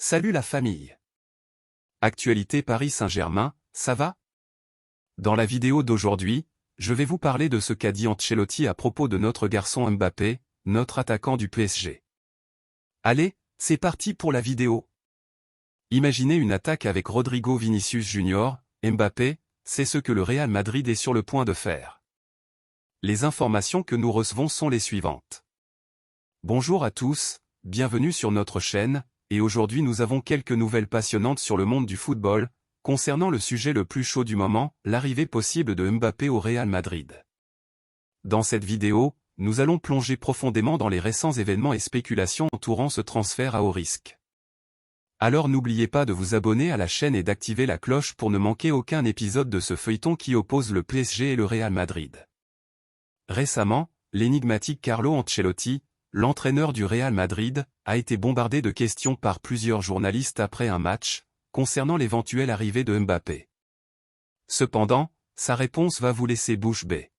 Salut la famille. Actualité Paris Saint-Germain, ça va? Dans la vidéo d'aujourd'hui, je vais vous parler de ce qu'a dit Ancelotti à propos de notre garçon Mbappé, notre attaquant du PSG. Allez, c'est parti pour la vidéo. Imaginez une attaque avec Rodrigo Vinicius Junior, Mbappé, c'est ce que le Real Madrid est sur le point de faire. Les informations que nous recevons sont les suivantes. Bonjour à tous, bienvenue sur notre chaîne, et aujourd'hui nous avons quelques nouvelles passionnantes sur le monde du football, concernant le sujet le plus chaud du moment, l'arrivée possible de Mbappé au Real Madrid. Dans cette vidéo, nous allons plonger profondément dans les récents événements et spéculations entourant ce transfert à haut risque. Alors n'oubliez pas de vous abonner à la chaîne et d'activer la cloche pour ne manquer aucun épisode de ce feuilleton qui oppose le PSG et le Real Madrid. Récemment, l'énigmatique Carlo Ancelotti, l'entraîneur du Real Madrid, a été bombardé de questions par plusieurs journalistes après un match, concernant l'éventuelle arrivée de Mbappé. Cependant, sa réponse va vous laisser bouche bée.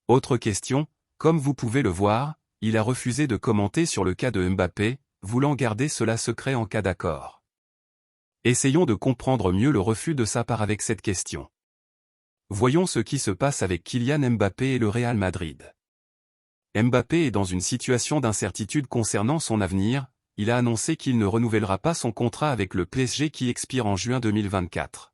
Autre question, comme vous pouvez le voir, il a refusé de commenter sur le cas de Mbappé, voulant garder cela secret en cas d'accord. Essayons de comprendre mieux le refus de sa part avec cette question. Voyons ce qui se passe avec Kylian Mbappé et le Real Madrid. Mbappé est dans une situation d'incertitude concernant son avenir, il a annoncé qu'il ne renouvellera pas son contrat avec le PSG qui expire en juin 2024.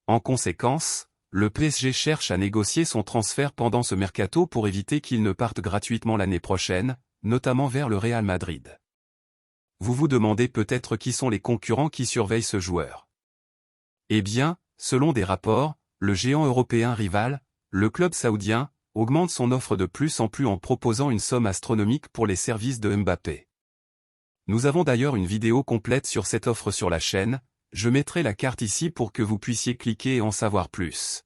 En conséquence, le PSG cherche à négocier son transfert pendant ce mercato pour éviter qu'il ne parte gratuitement l'année prochaine, notamment vers le Real Madrid. Vous vous demandez peut-être qui sont les concurrents qui surveillent ce joueur. Eh bien, selon des rapports, le géant européen rival, le club saoudien, augmente son offre de plus en plus en proposant une somme astronomique pour les services de Mbappé. Nous avons d'ailleurs une vidéo complète sur cette offre sur la chaîne, je mettrai la carte ici pour que vous puissiez cliquer et en savoir plus.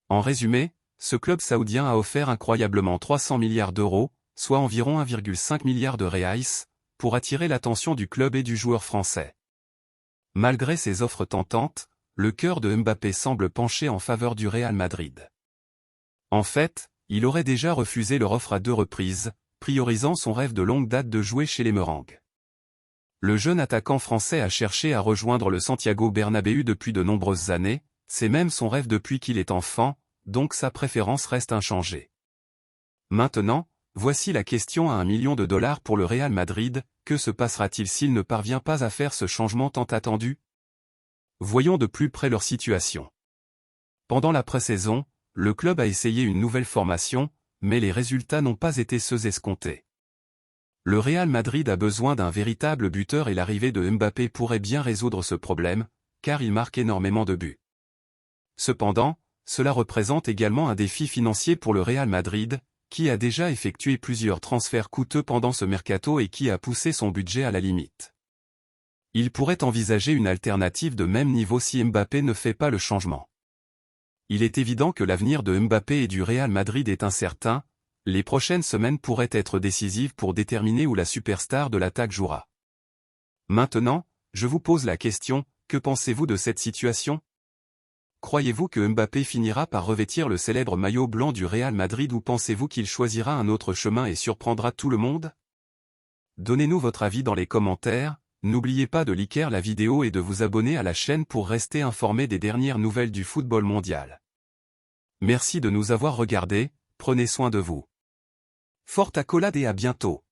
En résumé, ce club saoudien a offert incroyablement 300 milliards d'euros, soit environ 1,5 milliard de reais, pour attirer l'attention du club et du joueur français. Malgré ces offres tentantes, le cœur de Mbappé semble pencher en faveur du Real Madrid. En fait, il aurait déjà refusé leur offre à 2 reprises, priorisant son rêve de longue date de jouer chez les Merengues. Le jeune attaquant français a cherché à rejoindre le Santiago Bernabéu depuis de nombreuses années, c'est même son rêve depuis qu'il est enfant, donc sa préférence reste inchangée. Maintenant, voici la question à $1 million pour le Real Madrid, que se passera-t-il s'il ne parvient pas à faire ce changement tant attendu? Voyons de plus près leur situation. Pendant la pré-saison, le club a essayé une nouvelle formation, mais les résultats n'ont pas été ceux escomptés. Le Real Madrid a besoin d'un véritable buteur et l'arrivée de Mbappé pourrait bien résoudre ce problème, car il marque énormément de buts. Cependant, cela représente également un défi financier pour le Real Madrid, qui a déjà effectué plusieurs transferts coûteux pendant ce mercato et qui a poussé son budget à la limite. Il pourrait envisager une alternative de même niveau si Mbappé ne fait pas le changement. Il est évident que l'avenir de Mbappé et du Real Madrid est incertain, les prochaines semaines pourraient être décisives pour déterminer où la superstar de l'attaque jouera. Maintenant, je vous pose la question, que pensez-vous de cette situation? Croyez-vous que Mbappé finira par revêtir le célèbre maillot blanc du Real Madrid ou pensez-vous qu'il choisira un autre chemin et surprendra tout le monde? Donnez-nous votre avis dans les commentaires, n'oubliez pas de liker la vidéo et de vous abonner à la chaîne pour rester informé des dernières nouvelles du football mondial. Merci de nous avoir regardés, prenez soin de vous. Forte accolade et à bientôt.